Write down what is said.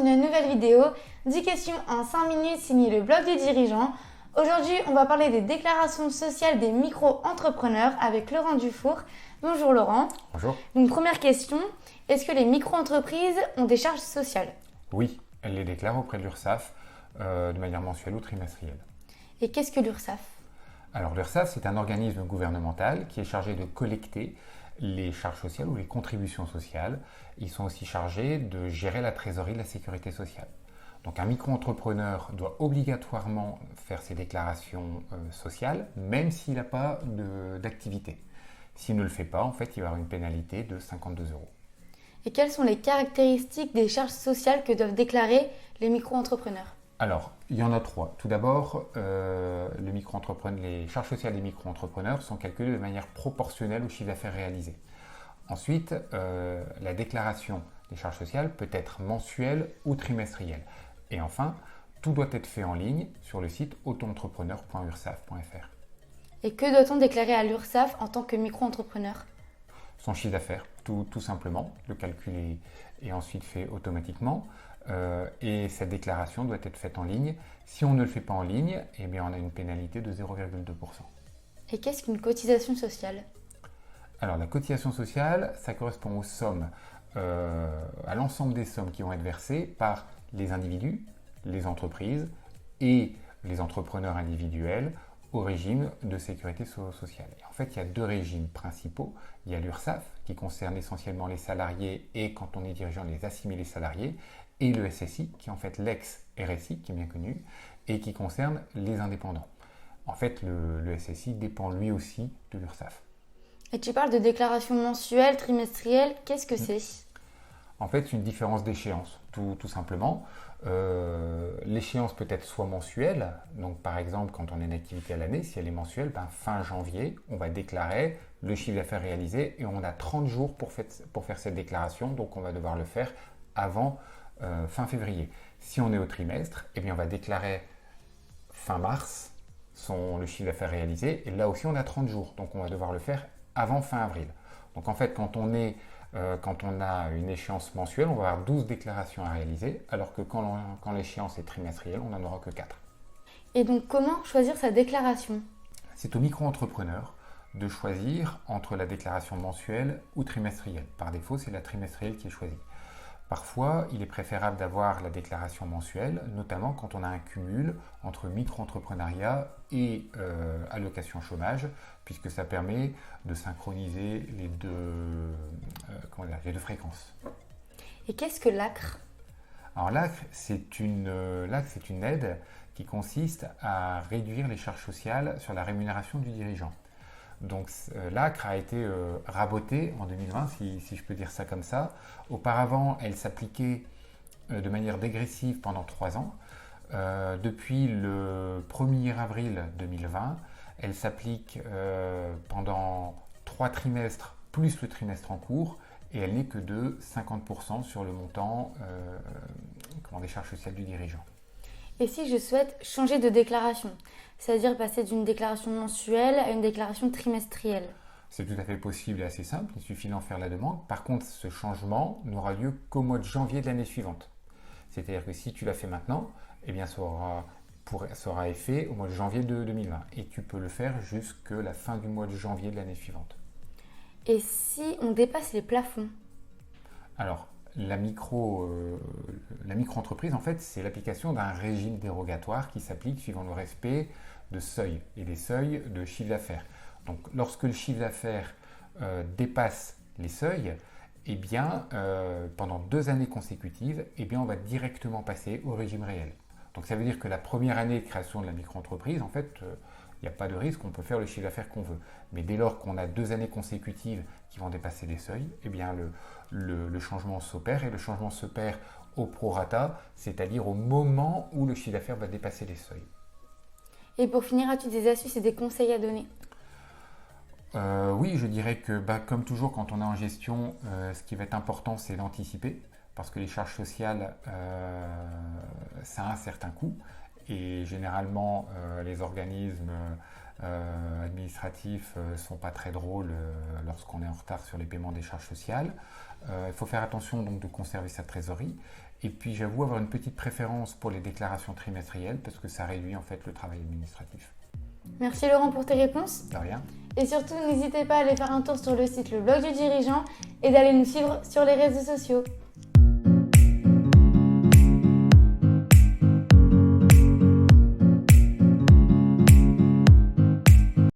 une nouvelle vidéo. 10 questions en 5 minutes signé le blog du dirigeant. Aujourd'hui, on va parler des déclarations sociales des micro-entrepreneurs avec Laurent Dufour. Bonjour Laurent. Bonjour. Donc première question, est-ce que les micro-entreprises ont des charges sociales? Oui, elles les déclarent auprès de l'URSSAF de manière mensuelle ou trimestrielle. Et qu'est-ce que l'URSSAF? Alors l'URSSAF, c'est un organisme gouvernemental qui est chargé de collecter les charges sociales ou les contributions sociales. Ils sont aussi chargés de gérer la trésorerie de la sécurité sociale. Donc un micro-entrepreneur doit obligatoirement faire ses déclarations sociales, même s'il n'a pas d'activité. S'il ne le fait pas, en fait, il va avoir une pénalité de 52 €. Et quelles sont les caractéristiques des charges sociales que doivent déclarer les micro-entrepreneurs? Alors, il y en a 3. Tout d'abord, les charges sociales des micro-entrepreneurs sont calculées de manière proportionnelle au chiffre d'affaires réalisé. Ensuite, la déclaration des charges sociales peut être mensuelle ou trimestrielle. Et enfin, tout doit être fait en ligne sur le site autoentrepreneur.ursaf.fr. Et que doit-on déclarer à l'URSSAF en tant que micro-entrepreneur? Son chiffre d'affaires, tout simplement. Le calcul est ensuite fait automatiquement. Et cette déclaration doit être faite en ligne. Si on ne le fait pas en ligne, eh bien on a une pénalité de 0,2%. Et qu'est-ce qu'une cotisation sociale? Alors la cotisation sociale, ça correspond aux sommes, à l'ensemble des sommes qui vont être versées par les individus, les entreprises et les entrepreneurs individuels au régime de sécurité sociale. Et en fait, il y a deux régimes principaux. Il y a l'URSSAF qui concerne essentiellement les salariés et quand on est dirigeant, les assimilés salariés, et le SSI qui est en fait l'ex-RSI qui est bien connu et qui concerne les indépendants. En fait, le SSI dépend lui aussi de l'URSSAF. Et tu parles de déclaration mensuelle, trimestrielle, qu'est-ce que c'est? En fait, c'est une différence d'échéance, tout simplement. L'échéance peut être soit mensuelle, donc par exemple quand on a une activité à l'année, si elle est mensuelle, fin janvier, on va déclarer le chiffre d'affaires réalisé et on a 30 jours pour faire cette déclaration, donc on va devoir le faire avant fin février. Si on est au trimestre, eh bien on va déclarer fin mars le chiffre d'affaires réalisé et là aussi on a 30 jours, donc on va devoir le faire avant fin avril. Donc en fait quand on a une échéance mensuelle, on va avoir 12 déclarations à réaliser, alors que quand l'échéance est trimestrielle, on n'en aura que 4. Et donc, comment choisir sa déclaration? C'est au micro-entrepreneur de choisir entre la déclaration mensuelle ou trimestrielle. Par défaut, c'est la trimestrielle qui est choisie. Parfois, il est préférable d'avoir la déclaration mensuelle, notamment quand on a un cumul entre micro-entrepreneuriat et allocation chômage, puisque ça permet de synchroniser les deux fréquences. Et qu'est-ce que l'ACRE? Alors l'ACRE, c'est une aide qui consiste à réduire les charges sociales sur la rémunération du dirigeant. Donc l'ACRE a été rabotée en 2020, si je peux dire ça comme ça. Auparavant, elle s'appliquait de manière dégressive pendant 3 ans. Depuis le 1er avril 2020, elle s'applique pendant 3 trimestres plus le trimestre en cours et elle n'est que de 50% sur le montant des charges sociales du dirigeant. Et si je souhaite changer de déclaration, c'est-à-dire passer d'une déclaration mensuelle à une déclaration trimestrielle? C'est tout à fait possible et assez simple, il suffit d'en faire la demande. Par contre, ce changement n'aura lieu qu'au mois de janvier de l'année suivante. C'est-à-dire que si tu l'as fait maintenant, eh bien ça aura effet au mois de janvier de 2020. Et tu peux le faire jusqu'à la fin du mois de janvier de l'année suivante. Et si on dépasse les plafonds? Alors, la micro-entreprise, en fait, c'est l'application d'un régime dérogatoire qui s'applique suivant le respect de seuils et des seuils de chiffre d'affaires. Donc, lorsque le chiffre d'affaires dépasse les seuils, eh bien, pendant 2 années consécutives, eh bien, on va directement passer au régime réel. Donc, ça veut dire que la première année de création de la micro-entreprise, en fait, il n'y a pas de risque, on peut faire le chiffre d'affaires qu'on veut. Mais dès lors qu'on a 2 années consécutives qui vont dépasser les seuils, eh bien le changement s'opère et le changement s'opère au prorata, c'est-à-dire au moment où le chiffre d'affaires va dépasser les seuils. Et pour finir, as-tu des astuces et des conseils à donner? Oui, je dirais que comme toujours quand on est en gestion, ce qui va être important c'est d'anticiper parce que les charges sociales, ça a un certain coût. Et généralement, les organismes administratifs ne sont pas très drôles lorsqu'on est en retard sur les paiements des charges sociales. Il faut faire attention donc de conserver sa trésorerie. Et puis j'avoue avoir une petite préférence pour les déclarations trimestrielles parce que ça réduit en fait le travail administratif. Merci Laurent pour tes réponses. De rien. Et surtout, n'hésitez pas à aller faire un tour sur le site Le Blog du Dirigeant et d'aller nous suivre sur les réseaux sociaux.